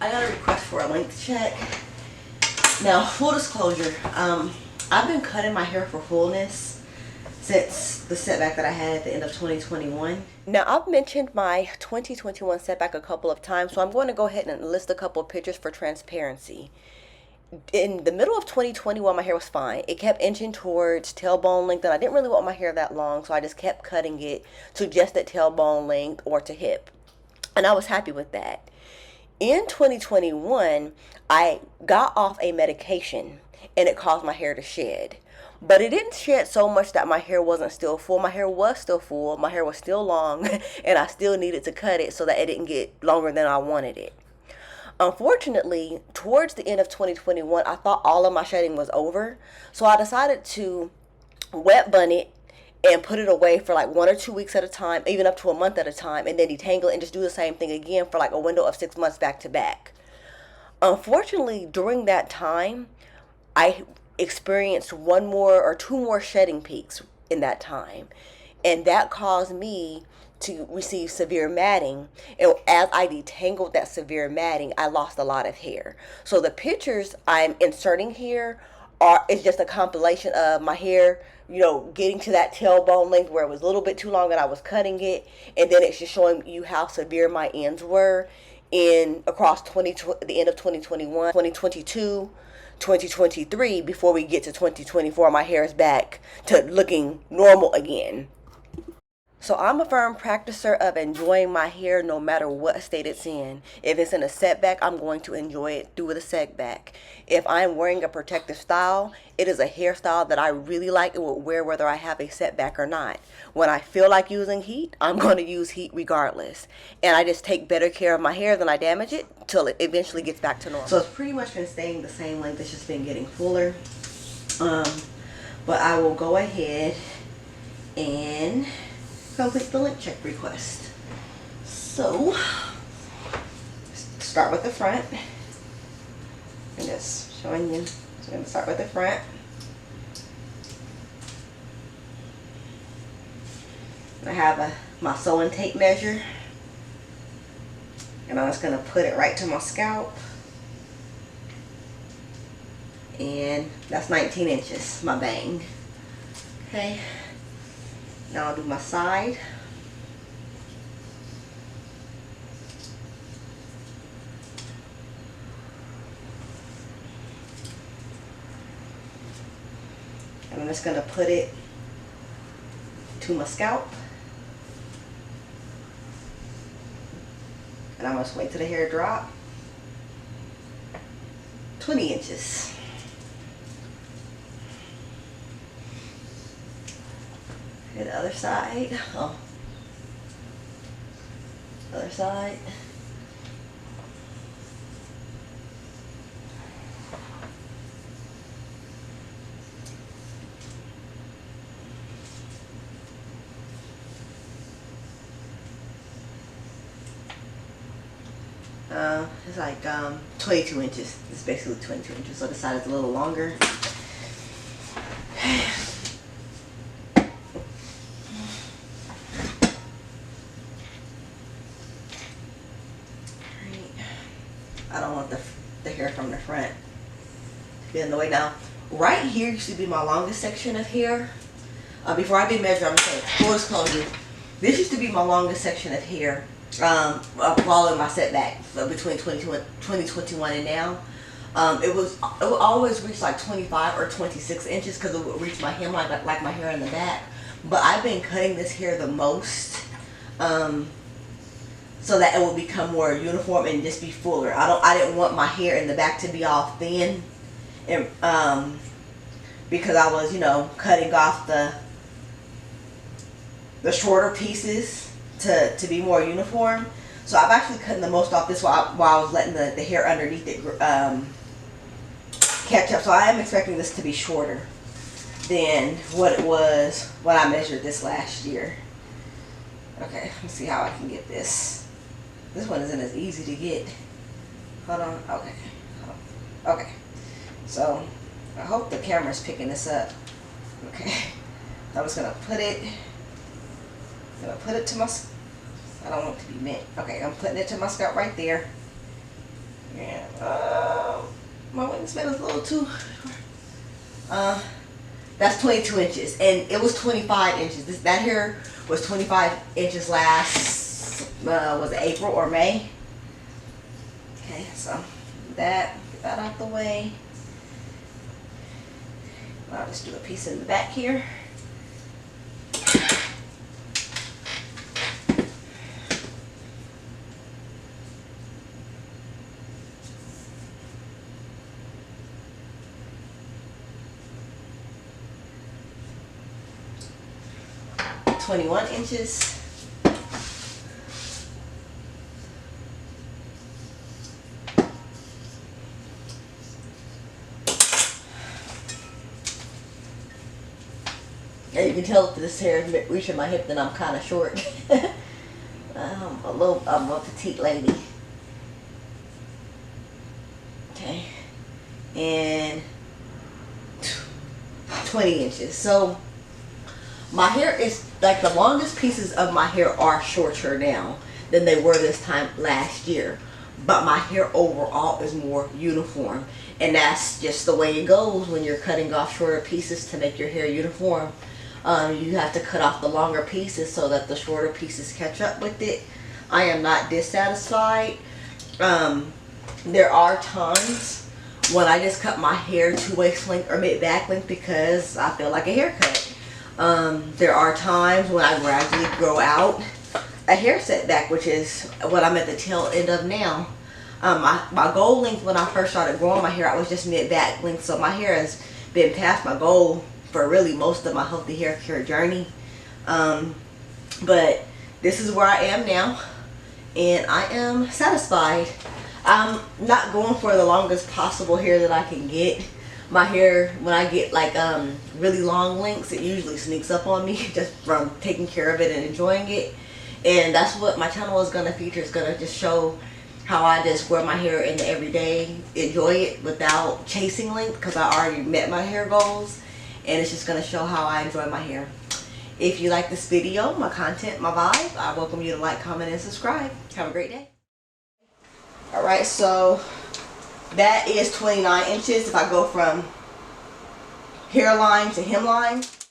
I got a request for a length check. Now, full disclosure, I've been cutting my hair for fullness since the setback that I had at the end of 2021. Now, I've mentioned my 2021 setback a couple of times, so I'm going to go ahead and list a couple of pictures for transparency. In the middle of 2021, my hair was fine. It kept inching towards tailbone length, and I didn't really want my hair that long, so I just kept cutting it to just at tailbone length or to hip. And I was happy with that. In 2021, I got off a medication and it caused my hair to shed. But it didn't shed so much that my hair wasn't still full. My hair was still full. My hair was still long and I still needed to cut it so that it didn't get longer than I wanted it. Unfortunately, towards the end of 2021, I thought all of my shedding was over. So I decided to wet bun it and put it away for like 1 or 2 weeks at a time, even up to a month at a time, and then detangle it and just do the same thing again for like a window of 6 months back to back. Unfortunately, during that time, I experienced 1 more or 2 more shedding peaks in that time, and that caused me to receive severe matting. And as I detangled that severe matting, I lost a lot of hair. So the pictures I'm inserting here is just a compilation of my hair, getting to that tailbone length where it was a little bit too long and I was cutting it, and then it's just showing you how severe my ends were across the end of 2021, 2022, 2023. Before we get to 2024, my hair is back to looking normal again. So I'm a firm practicer of enjoying my hair no matter what state it's in. If it's in a setback, I'm going to enjoy it through the setback. If I'm wearing a protective style, it is a hairstyle that I really like and will wear whether I have a setback or not. When I feel like using heat, I'm going to use heat regardless. And I just take better care of my hair than I damage it till it eventually gets back to normal. So it's pretty much been staying the same length. It's just been getting fuller. But I will go ahead and complete the length check request. So start with the front. I'm just showing you. So I'm going to start with the front. I have my sewing tape measure, and I'm just going to put it right to my scalp, and that's 19 inches, my bang. Okay. Now I'll do my side. And I'm just going to put it to my scalp. And I'm going to wait till the hair drop. 20 inches. And the other side. Other side. It's like 22 inches. It's basically 22 inches, so the side is a little longer. I don't want the hair from the front to be in the way. Now, right here used to be my longest section of hair. Before I did measure, I'm saying full disclosure, this used to be my longest section of hair following my setback between 2021 and now. It would always reach like 25 or 26 inches because it would reach my hem like my hair in the back. But I've been cutting this hair the most so that it will become more uniform and just be fuller. I didn't want my hair in the back to be all thin, and because I was cutting off the shorter pieces to be more uniform. So I've actually cut the most off this while I was letting the hair underneath it catch up. So I am expecting this to be shorter than what it was when I measured this last year. Okay, let's see how I can get this. This one isn't as easy to get. Hold on. Okay. Okay. So I hope the camera's picking this up. Okay. I'm just gonna put it to my. I don't want it to be mint. Okay, I'm putting it to my scalp right there. Yeah. My wingspan is a little too. That's 22 inches, and it was 25 inches. That here was 25 inches last, was it April or May? Okay, so get that out the way. I'll just do a piece in the back here. .21 inches. And you can tell if this hair is reaching my hip that I'm kind of short. I'm a petite lady. Okay, and 20 inches. So my hair is like, the longest pieces of my hair are shorter now than they were this time last year, but my hair overall is more uniform, and that's just the way it goes when you're cutting off shorter pieces to make your hair uniform. You have to cut off the longer pieces so that the shorter pieces catch up with it. I am not dissatisfied. There are times when I just cut my hair to waist length or mid back length because I feel like a haircut. There are times when I gradually grow out a hair setback, which is what I'm at the tail end of now. My goal length when I first started growing my hair, I was just mid back length, so my hair has been past my goal for really most of my healthy hair care journey. But this is where I am now, and I am satisfied. I'm not going for the longest possible hair that I can get. My hair, when I get like really long lengths, it usually sneaks up on me just from taking care of it and enjoying it. And that's what my channel is going to feature. It's going to just show how I just wear my hair in the everyday, enjoy it without chasing length, because I already met my hair goals. And it's just going to show how I enjoy my hair. If you like this video, my content, my vibe, I welcome you to like, comment, and subscribe. Have a great day. Alright, so that is 29 inches if I go from hairline to hemline.